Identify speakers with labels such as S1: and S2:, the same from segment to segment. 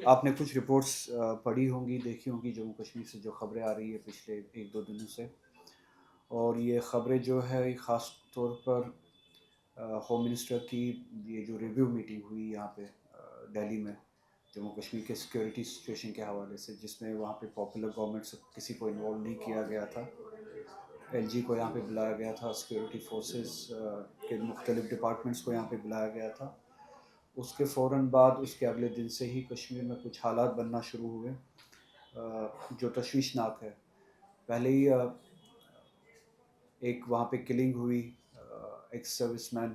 S1: آپ نے کچھ رپورٹس پڑھی ہوں گی، دیکھی ہوں گی جموں کشمیر سے جو خبریں آ رہی ہے پچھلے ایک دو دنوں سے، اور یہ خبریں جو ہے خاص طور پر ہوم منسٹر کی یہ جو ریویو میٹنگ ہوئی یہاں پہ دہلی میں جموں کشمیر کے سیکیورٹی سچویشن کے حوالے سے، جس میں وہاں پہ پاپولر گورنمنٹ سے کسی کو انوالو نہیں کیا گیا تھا. ایل جی کو یہاں پہ بلایا گیا تھا، سیکیورٹی فورسز کے مختلف ڈپارٹمنٹس کو یہاں پہ بلایا گیا تھا. اس کے فوراً بعد اس کے اگلے دن سے ہی کشمیر میں کچھ حالات بننا شروع ہوئے جو تشویشناک ہے. پہلے ہی ایک وہاں پہ کلنگ ہوئی، ایکس سروس مین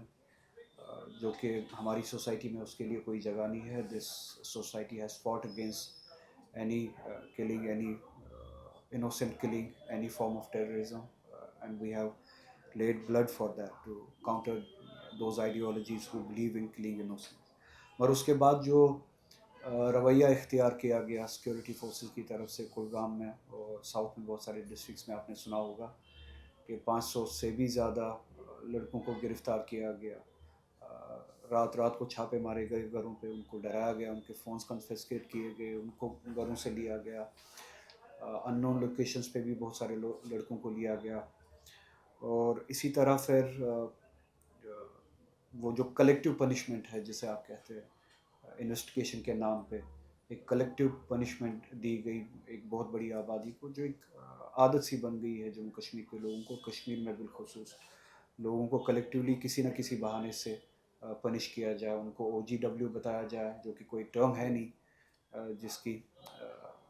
S1: جو کہ ہماری سوسائٹی میں اس کے لیے کوئی جگہ نہیں ہے. This society has fought against any killing, any innocent killing, any form of terrorism, and we have laid blood for that to counter those ideologies who believe in killing innocents. اور اس کے بعد جو رویہ اختیار کیا گیا سیکورٹی فورسز کی طرف سے کلگام میں اور ساؤتھ میں بہت سارے ڈسٹرکٹس میں، آپ نے سنا ہوگا کہ 500 سے بھی زیادہ لڑکوں کو گرفتار کیا گیا. رات رات کو چھاپے مارے گئے گھروں پہ، ان کو ڈرایا گیا، ان کے فونز کنفسکیٹ کیے گئے، ان کو گھروں سے لیا گیا. ان نون لوکیشنز پہ بھی بہت سارے لڑکوں کو لیا گیا. اور اسی طرح پھر وہ جو کلیکٹیو پنشمنٹ ہے جسے آپ کہتے ہیں انویسٹیگیشن کے نام پہ، ایک کلیکٹیو پنشمنٹ دی گئی ایک بہت بڑی آبادی کو، جو ایک عادت سی بن گئی ہے جموں کشمیر کے لوگوں کو، کشمیر میں بالخصوص لوگوں کو کلیکٹیولی کسی نہ کسی بہانے سے پنش کیا جائے. ان کو او جی ڈبلیو بتایا جائے، جو کہ کوئی ٹرم ہے نہیں، جس کی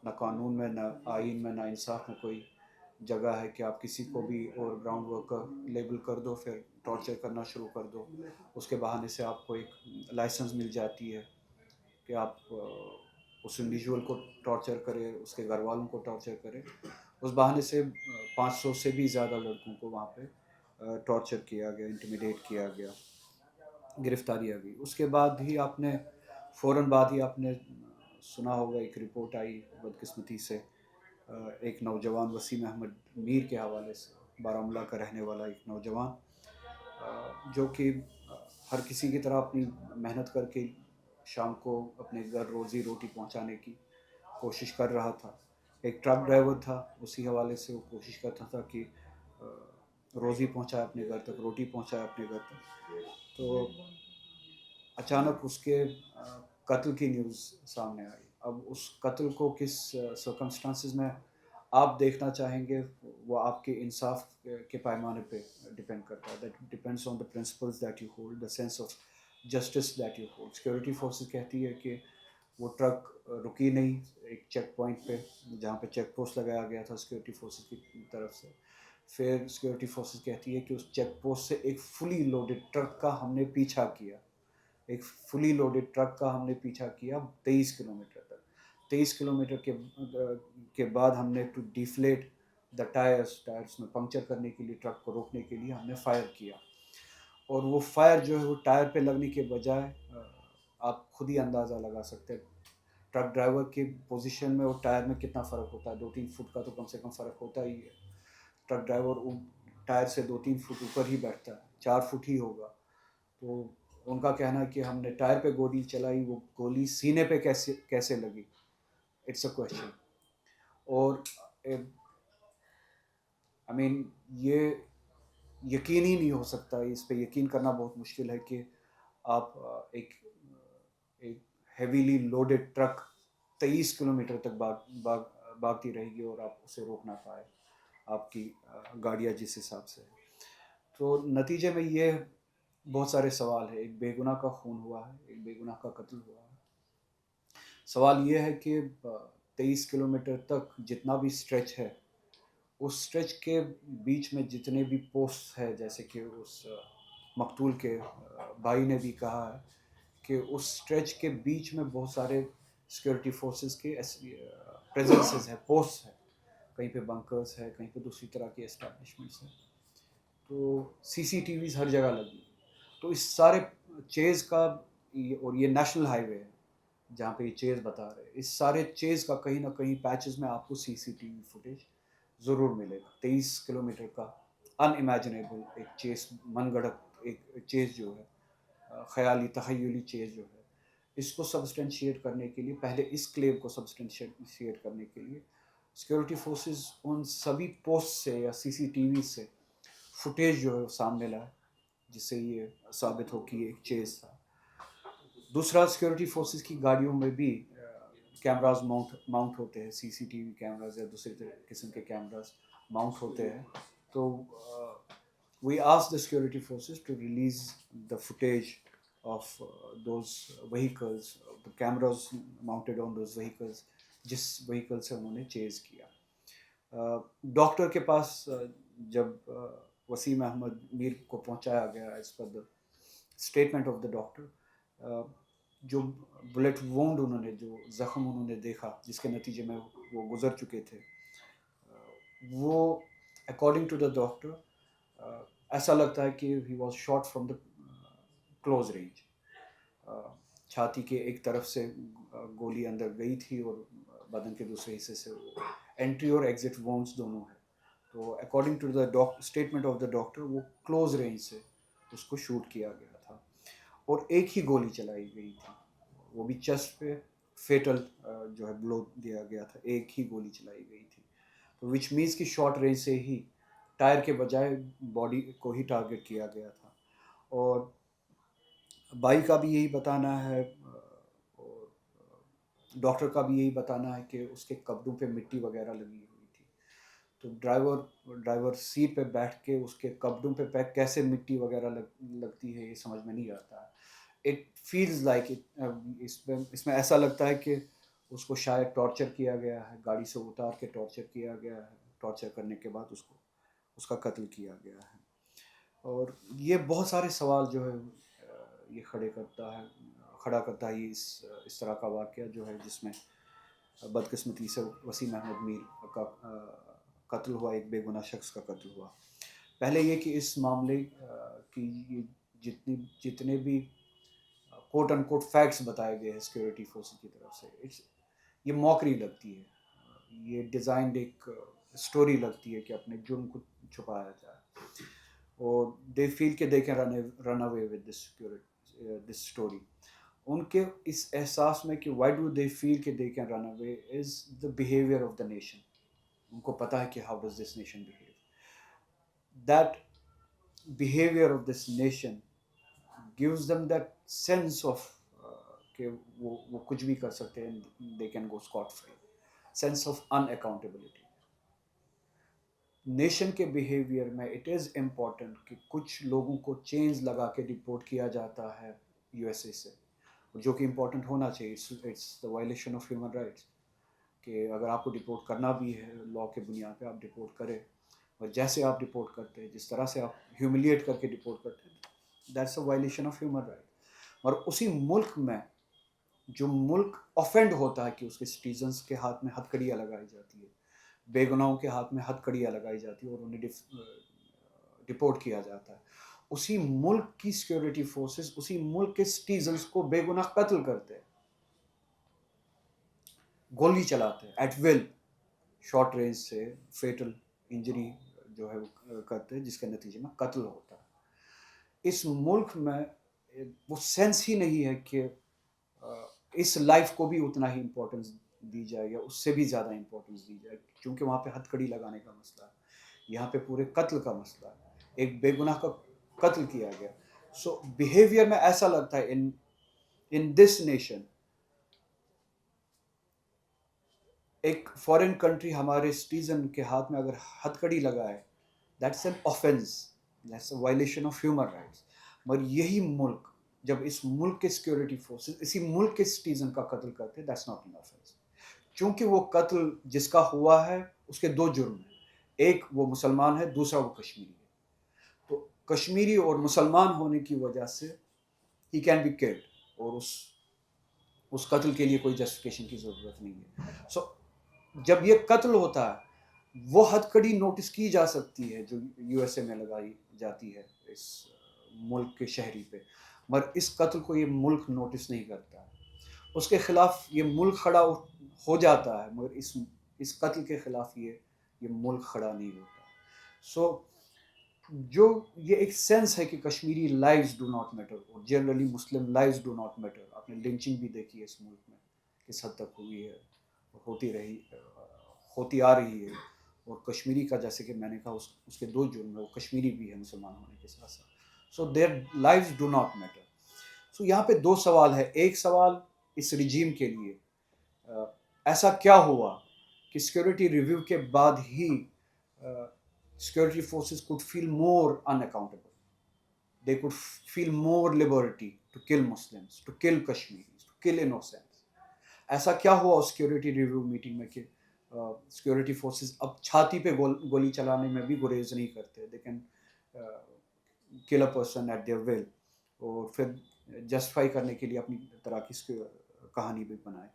S1: نہ قانون میں، نہ آئین میں، نہ انصاف میں کوئی جگہ ہے کہ آپ کسی کو بھی اور گراؤنڈ ورکر لیبل کر دو، پھر ٹارچر کرنا شروع کر دو. اس کے بہانے سے آپ کو ایک لائسنس مل جاتی ہے کہ آپ اس انڈیویژول کو ٹارچر کرے، اس کے گھر والوں کو ٹارچر کرے. اس بہانے سے 500 سے بھی زیادہ لڑکوں کو وہاں پہ ٹارچر کیا گیا، انٹیمیڈیٹ کیا گیا، گرفتاری آ گئی. اس کے بعد ہی آپ نے فوراً بعد ہی آپ نے سنا ہوگا ایک رپورٹ آئی بدقسمتی سے ایک نوجوان وسیم احمد میر کے حوالے سے، بارہمولہ کا رہنے والا ایک نوجوان جو کہ ہر کسی کی طرح اپنی محنت کر کے شام کو اپنے گھر روزی روٹی پہنچانے کی کوشش کر رہا تھا. ایک ٹرک ڈرائیور تھا، اسی حوالے سے وہ کوشش کرتا تھا کہ روزی پہنچائے اپنے گھر تک، روٹی پہنچائے اپنے گھر تک. تو اچانک اس کے قتل کی نیوز سامنے آئی. اب اس قتل کو کس سرکمسٹانسز میں آپ دیکھنا چاہیں گے وہ آپ کے انصاف کے پیمانے پہ ڈپینڈ کرتا ہے. That depends on the principles that you hold, the sense of justice that you hold. Security forces کہتی ہے کہ وہ ٹرک رکی نہیں ایک چیک پوائنٹ پہ جہاں پہ چیک پوسٹ لگایا گیا تھا سیکورٹی فورسز کی طرف سے. پھر سیکورٹی فورسز کہتی ہے کہ اس چیک پوسٹ سے ایک فلی لوڈڈ ٹرک کا ہم نے پیچھا کیا، ایک فلی لوڈڈ ٹرک کا ہم نے پیچھا کیا 23 کلومیٹر تک. 23 کلومیٹر کے بعد ہم نے ٹو ڈیفلیٹ دا ٹائرس میں پنکچر کرنے کے لیے، ٹرک کو روکنے کے لیے ہم نے فائر کیا. اور وہ فائر جو ہے وہ ٹائر پہ لگنے کے بجائے آپ خود ہی اندازہ لگا سکتے ہیں ٹرک ڈرائیور کی پوزیشن میں اور ٹائر میں کتنا فرق ہوتا ہے. 2-3 فٹ کا تو کم سے کم فرق ہوتا ہی ہے. ٹرک ڈرائیور ٹائر سے 2-3 فٹ اوپر ہی بیٹھتا ہے، 4 فٹ ہی ہوگا. تو ان کا کہنا ہے کہ ہم نے ٹائر پہ گولی چلائی، وہ گولی سینے پہ کیسے لگی، اٹس اے کویشچن. اور آئی مین یہ یقین ہی نہیں ہو سکتا، اس پہ یقین کرنا بہت مشکل ہے کہ آپ ایک ہیویلی لوڈڈ ٹرک 23 کلومیٹر تک بھاگتی رہے گی اور آپ اسے روک نہ پائے، آپ کی گاڑیاں جس حساب سے. تو نتیجے میں یہ بہت سارے سوال ہیں. ایک بے گناہ کا خون ہوا ہے، ایک بے گناہ کا قتل ہوا ہے. سوال یہ ہے کہ 23 کلومیٹر تک جتنا بھی اسٹریچ ہے، اس اسٹریچ کے بیچ میں جتنے بھی پوسٹ ہے، جیسے کہ اس مقتول کے بھائی نے بھی کہا ہے کہ اس اسٹریچ کے بیچ میں بہت سارے سیکورٹی فورسز کے پریزنسز ہیں، پوسٹ ہیں. کہیں پہ بنکرز ہے، کہیں پہ دوسری طرح کے اسٹیبلشمنٹس ہیں. تو سی سی ٹی ویز ہر جگہ لگی. تو اس سارے چیز کا، اور یہ نیشنل ہائی وے ہے جہاں پہ یہ چیز بتا رہے، اس سارے چیز کا کہیں نہ کہیں پیچز میں آپ کو سی سی ٹی وی فوٹیج ضرور ملے گا. 23 کلومیٹر کا ان امیجنیبل ایک چیز، من گھڑت ایک چیز جو ہے، خیالی تخیلی چیز جو ہے، اس کو سبسٹینشیٹ کرنے کے لیے، پہلے اس کلیم کو سبسٹینشیٹ کرنے کے لیے سیکورٹی فورسز ان سبھی پوسٹ سے یا سی سی ٹی وی سے فوٹیج جو ہے وہ سامنے لائے، جس سے یہ ثابت ہو کہ یہ ایک چیز تھا۔ دوسرا، سیکورٹی فورسز کی گاڑیوں میں بھی کیمراز ماؤنٹ ہوتے ہیں، سی سی ٹی وی کیمراز یا دوسرے قسم کے کیمراز ماؤنٹ ہوتے ہیں۔ تو we asked the security forces to release the footage of those vehicles, the cameras mounted on those vehicles، جس وہیکل سے انہوں نے چیز کیا۔ ڈاکٹر کے پاس جب وسیم احمد میر کو پہنچایا گیا، as per the statement of the doctor, جو بلیٹ وونڈ انہوں نے، جو زخم انہوں نے دیکھا جس کے نتیجے میں وہ گزر چکے تھے، وہ اکارڈنگ ٹو دا ڈاکٹر ایسا لگتا ہے کہ he was shot from the close range, چھاتی کے ایک طرف سے گولی اندر گئی تھی اور بدن کے دوسرے حصے سے انٹری اور ایگزٹ وونڈس دونوں ہیں۔ تو according to the statement of the doctor وہ کلوز رینج سے اس کو شوٹ کیا گیا تھا اور ایک ہی گولی چلائی گئی تھی، وہ بھی چیسٹ پہ فیٹل جو ہے بلو دیا گیا تھا، ایک ہی گولی چلائی گئی تھی۔ تو وچ مینس کہ شارٹ رینج سے ہی ٹائر کے بجائے باڈی کو ہی ٹارگٹ کیا گیا تھا۔ اور بائی کا بھی یہی بتانا ہے اور ڈاکٹر کا بھی یہی بتانا ہے کہ اس کے کپڑوں پہ مٹی وغیرہ لگی ہوئی تھی۔ تو ڈرائیور سیٹ پہ بیٹھ کے اس کے کپڑوں پہ کیسے مٹی وغیرہ لگتی ہے، یہ سمجھ میں نہیں آتا ہے۔ اٹ فیلز لائک اس میں ایسا لگتا ہے کہ اس کو شاید ٹارچر کیا گیا ہے، گاڑی سے اتار کے ٹارچر کیا گیا ہے، ٹارچر کرنے کے بعد اس کا قتل کیا گیا ہے۔ اور یہ بہت سارے سوال جو ہے یہ کھڑا کرتا ہے اس طرح کا واقعہ جو ہے، جس میں بدقسمتی سے وسیم احمد میر کا قتل ہوا، ایک بے گناہ شخص کا قتل ہوا۔ پہلے یہ کہ اس معاملے کی جتنے بھی کوٹ ان کوٹ فیکٹس بتائے گئے ہیں سیکورٹی فورس کی طرف سے، یہ موکری لگتی ہے، یہ ڈیزائنڈ ایک اسٹوری لگتی ہے کہ اپنے جرم کو چھپایا جائے، اور دے فیل کہ they can run away with this story. ان کے اس احساس میں کہ وائی ڈو دے فیل کہ they can run away is the behaviour of the nation. ان کو پتہ ہے کہ how does this nation behave, that behaviour of this nation gives them that sense of کہ وہ کچھ بھی کر سکتے ہیں، they can go scot free، sense of unaccountability۔ Nation کے بیہیویئر میں اٹ از امپورٹنٹ کہ کچھ لوگوں کو چینز لگا کے ڈپورٹ کیا جاتا ہے یو ایس اے سے، جو کہ امپورٹنٹ ہونا چاہیے۔ It's the violation of human rights کہ اگر آپ کو ڈپورٹ کرنا بھی ہے لا کے بنیاد پہ، آپ ڈپورٹ کریں، اور جیسے آپ ڈپورٹ کرتے ہیں، جس طرح سے آپ ہیوملیٹ کر کے ڈپورٹ کرتے ہیں، that's a violation of human right. اور اسی ملک میں جو ملک آفینڈ ہوتا ہے کہ اس کے سٹیزنس کے ہاتھ میں ہتھ کڑیاں لگائی جاتی ہے، بے گناہوں کے ہاتھ میں ہتھ کڑیاں لگائی جاتی ہے اور انہیں ڈپورٹ کیا جاتا ہے، اسی ملک کی سیکورٹی فورسز اسی ملک کے سٹیزنس کو بے گناہ قتل کرتے ہیں، گولی چلاتے ہیں ایٹ ول، شارٹ رینج سے فیٹل انجری جو ہے وہ کرتے ہیں، جس کے نتیجے میں قتل ہوتا ہے۔ اس ملک میں وہ سینس ہی نہیں ہے کہ اس لائف کو بھی اتنا ہی امپورٹنس دی جائے یا اس سے بھی زیادہ امپورٹنس دی جائے، کیونکہ وہاں پہ ہتھ کڑی لگانے کا مسئلہ ہے، یہاں پہ پورے قتل کا مسئلہ ہے، ایک بے گناہ کا قتل کیا گیا۔ سو بیہیویئر میں ایسا لگتا ہے ان دس نیشن، ایک فارن کنٹری ہمارے سٹیزن کے ہاتھ میں اگر ہتھ کڑی لگائے، that's an offence, that's a violation of human rights. مگر یہی ملک جب اس ملک کے سیکورٹی فورسز اسی ملک کے سٹیزن کا قتل کرتے، دیٹس ناٹ این آفینس، چونکہ وہ قتل جس کا ہوا ہے اس کے دو جرم ہیں، ایک وہ مسلمان ہے، دوسرا وہ کشمیری ہے۔ تو کشمیری اور مسلمان ہونے کی وجہ سے ہی کین بی کلڈ، اور اس قتل کے لیے کوئی جسٹیفیکیشن کی ضرورت نہیں ہے۔ سو جب یہ قتل ہوتا ہے، وہ ہتھ کڑی نوٹس کی جا سکتی ہے جو یو ایس اے میں لگائی جاتی ہے اس ملک کے شہری پہ، مگر اس قتل کو یہ ملک نوٹس نہیں کرتا ہے، اس کے خلاف یہ ملک کھڑا ہو جاتا ہے، مگر اس قتل کے خلاف یہ ملک کھڑا نہیں ہوتا۔ سو جو یہ ایک سینس ہے کہ Kashmiri lives do not matter اور generally Muslim lives do not matter. آپ نے لنچنگ بھی دیکھی ہے اس ملک میں کس حد تک ہوئی ہے، ہوتی رہی، ہوتی آ رہی ہے. اور کشمیری کا جیسے کہ میں نے کہا اس کے دو جرم ہے، وہ کشمیری بھی ہے مسلمان ہونے کے ساتھ ساتھ. سو دیر لائفز ڈو ناٹ میٹر. سو یہاں پہ دو سوال ہے. ایک سوال اس رجیم کے لیے ایسا کیا ہوا کہ سیکورٹی ریویو کے بعد ہی security forces could feel more unaccountable. They could feel more liberty to kill Muslims, to kill Kashmiris, to kill innocents. ایسا کیا ہوا اس سیکورٹی ریویو میٹنگ میں کہ سیکورٹی فورسز اب چھاتی پہ گولی چلانے میں بھی گریز نہیں کرتے. they can kill a person at their will اور پھر جسٹیفائی کرنے کے لیے اپنی طرح کی کہانی بھی بنائے.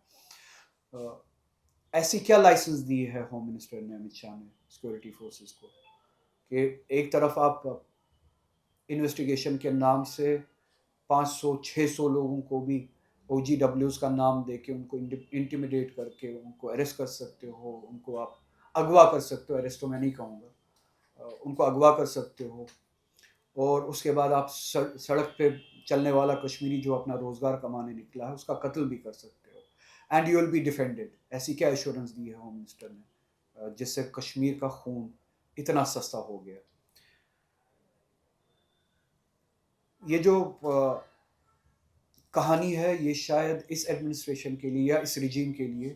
S1: ایسی کیا لائسنس دی ہے ہوم منسٹر نے، امت شاہ نے، سیکورٹی فورسز کو کہ ایک طرف آپ انویسٹیگیشن کے نام سے 500-600 لوگوں کو بھی او جی ڈبلیوز کا نام دے کے ان کو انٹیمیڈیٹ کر کے ان کو اریسٹ کر سکتے ہو، ان کو آپ اغوا کر سکتے ہو. اریسٹ تو میں نہیں کہوں گا، ان کو اغوا کر سکتے ہو. اور اس کے بعد آپ سڑک پہ چلنے والا کشمیری جو اپنا روزگار کمانے نکلا ہے اس کا قتل بھی کر سکتے ہو. And you will be defended. ایسی کیا ایشورنس دی ہے ہوم منسٹر نے جس سے کشمیر کا خون اتنا سستا ہو گیا؟ یہ جو کہانی ہے یہ شاید اس ایڈمنسٹریشن کے لیے یا اس رجیم کے لیے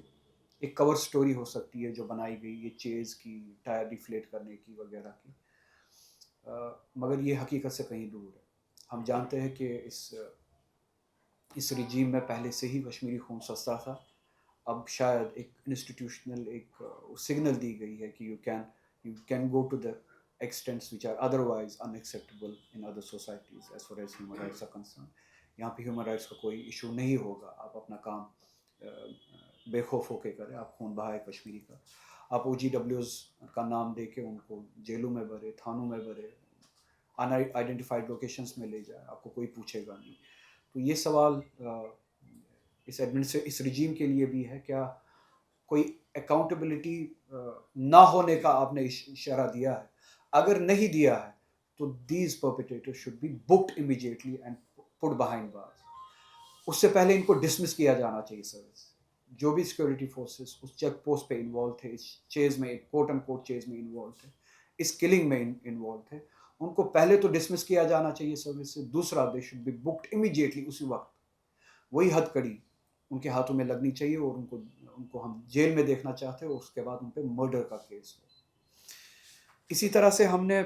S1: ایک کور سٹوری ہو سکتی ہے جو بنائی گئی یہ چیز کی، ٹائر ڈیفلیٹ کرنے کی وغیرہ کی، مگر یہ حقیقت سے کہیں دور ہے. ہم جانتے ہیں کہ اس رجیم میں پہلے سے ہی کشمیری خون سستا تھا. اب شاید ایک انسٹیٹیوشنل ایک سگنل دی گئی ہے کہ you can go to the extents which are otherwise unacceptable in other societies as far as human rights are concerned. یہاں پہ ہیومن رائٹس کا کوئی ایشو نہیں ہوگا. آپ اپنا کام بے خوف ہو کے کریں. آپ خون بہائے کشمیری کا. آپ او جی ڈبلیوز کا نام دے کے ان کو جیلوں میں بھرے، تھانوں میں بھرے، ان آئیڈینٹیفائڈ لوکیشنز میں لے جائے، آپ کو کوئی پوچھے گا نہیں. تو یہ سوال اس رجیم کے لیے بھی ہے. کیا کوئی اکاؤنٹیبلٹی نہ ہونے کا آپ نے اشارہ دیا ہے؟ اگر نہیں دیا ہے تو these perpetrator should be booked immediately and put behind bars. اس سے پہلے ان کو ڈسمس کیا جانا چاہیے سروس. جو بھی سیکورٹی فورسز اس چیک پوسٹ پہ انوالو تھے، اس چیز میں، کوٹ اینڈ کوٹ چیز میں انوالو تھے، اس کلنگ میں انوالو تھے، ان کو پہلے تو ڈسمس کیا جانا چاہیے سروس سے. دوسرا they should be booked immediately اسی وقت. وہی ہتھ کڑی ان کے ہاتھوں میں لگنی چاہیے اور ان کو ہم جیل میں دیکھنا چاہتے ہیں اور اس کے بعد ان پہ مرڈر کا کیس ہو. اسی طرح سے ہم نے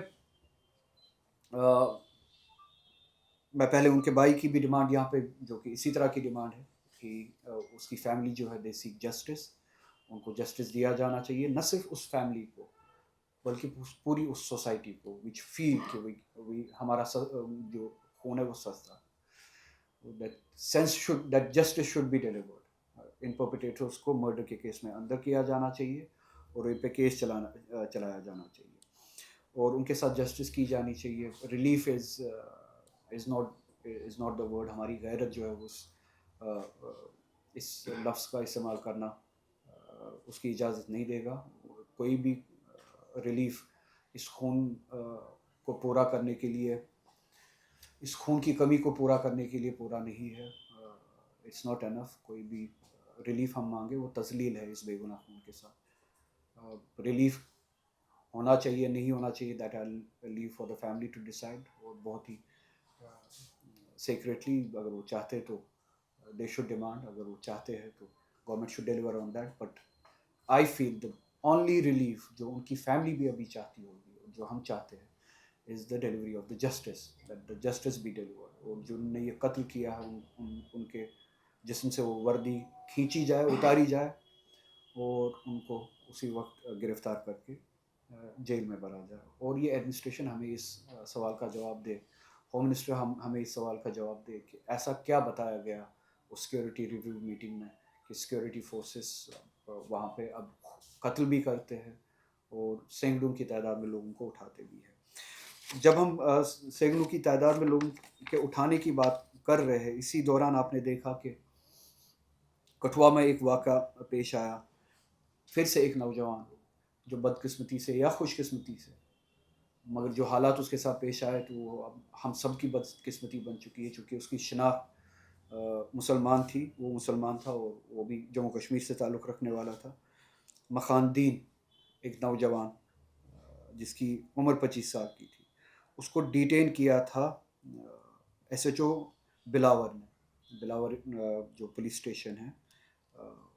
S1: میں پہلے ان کے بھائی کی بھی ڈیمانڈ یہاں پہ جو کہ اسی طرح کی ڈیمانڈ ہے کہ اس کی فیملی جو ہے دے سیک جسٹس. ان کو جسٹس دیا جانا چاہیے، نہ صرف اس فیملی کو بلکہ پوری اس سوسائٹی کو وچ فیل کہ ہمارا جو خون ہے وہ سستا. that justice should be delivered. ان پرپیٹیٹرز کو مرڈر کے کیس میں اندر کیا جانا چاہیے اور ان پہ کیس چلایا جانا چاہیے اور ان کے ساتھ جسٹس کی جانی چاہیے. Relief is not the word. ہماری غیرت جو ہے اس لفظ کا استعمال کرنا اس کی اجازت نہیں دے گا. کوئی بھی ریلیف اس خون کو پورا کرنے کے لیے، اس خون کی کمی کو پورا کرنے کے لیے پورا نہیں ہے. It's not enough. کوئی بھی ریلیف ہم مانگے وہ تذلیل ہے اس بے گناہ خون کے ساتھ. ریلیف ہونا چاہیے نہیں ہونا چاہیے that I leave for the family to decide. اور بہت ہی سیکریٹلی اگر وہ چاہتے تو دے شوڈ ڈیمانڈ. اگر وہ چاہتے ہیں تو government should deliver on that. But I feel the only relief جو ان کی فیملی بھی ابھی چاہتی ہوگی، جو ہم چاہتے ہیں، is the delivery of the justice, that the justice be delivered. اور جن نے یہ قتل کیا ہے ان کے جسم سے وہ وردی کھینچی جائے، اتاری جائے اور ان کو اسی وقت گرفتار کر کے جیل میں بھرا جائے. اور یہ ایڈمنسٹریشن ہمیں اس سوال کا جواب دے، ہوم منسٹر ہمیں اس سوال کا جواب دے کہ ایسا کیا بتایا گیا اس سیکورٹی ریویو میٹنگ میں کہ سیکورٹی فورسز وہاں پہ اب قتل بھی کرتے ہیں اور سینکڑوں کی تعداد میں لوگوں کو اٹھاتے بھی ہیں. جب ہم سینکڑوں کی تعداد میں لوگوں کے اٹھانے کی بات کر رہے ہیں، اسی دوران آپ نے دیکھا کہ کٹھوا میں ایک واقعہ پیش آیا. پھر سے ایک نوجوان جو بدقسمتی سے یا خوش قسمتی سے مگر جو حالات اس کے ساتھ پیش آئے تو وہ اب ہم سب کی بدقسمتی بن چکی ہے، چونکہ اس کی شناخت مسلمان تھی، وہ مسلمان تھا اور وہ بھی جموں کشمیر سے تعلق رکھنے والا تھا۔ مخاندین ایک نوجوان جس کی عمر 25 سال کی تھی، اس کو ڈیٹین کیا تھا ایس ایچ او بلاور نے، بلاور جو پولیس اسٹیشن ہے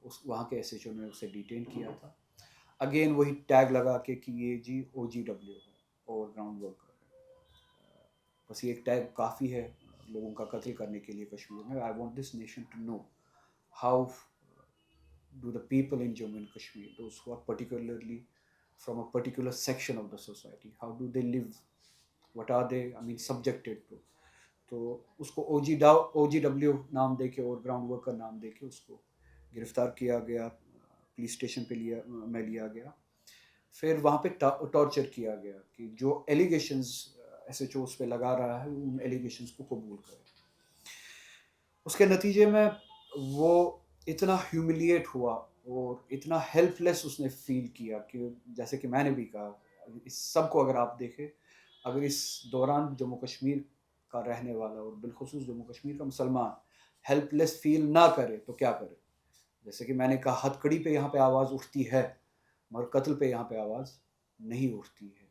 S1: اس وہاں کے ایس ایچ او نے اسے ڈیٹین کیا تھا، اگین وہی ٹیگ لگا کے کہ یہ جی او جی ڈبلیو ہے اور گراؤنڈ ورکر ہے۔ بس یہ ایک ٹیگ کافی ہے لوگوں کا قتل کرنے کے لیے کشمیر میں۔ I want this nation to know how do the people in Jammu and Kashmir, those who are particularly from a particular section of the society, how do they live, what are they, I mean, subjected to. تو اس کو او جی W نام دے کے اور ground worker نام دے کے اس کو گرفتار کیا گیا، پولیس اسٹیشن پہ لیا گیا، پھر وہاں پہ ٹارچر کیا گیا کہ جو ایلیگیشنز ایس ایچ او اس پہ لگا رہا ہے ان ایلیگیشنز کو قبول کرے۔ اس کے نتیجے میں وہ اتنا ہیوملیٹ ہوا اور اتنا ہیلپ لیس اس نے فیل کیا کہ جیسے کہ میں نے بھی کہا، اس سب کو اگر آپ دیکھیں، اگر اس دوران جموں کشمیر کا رہنے والا اور بالخصوص جموں کشمیر کا مسلمان ہیلپ لیس فیل نہ کرے تو کیا کرے؟ جیسے کہ میں نے کہا ہتھ کڑی پہ یہاں پہ آواز اٹھتی ہے مگر قتل پہ یہاں پہ آواز نہیں اٹھتی ہے۔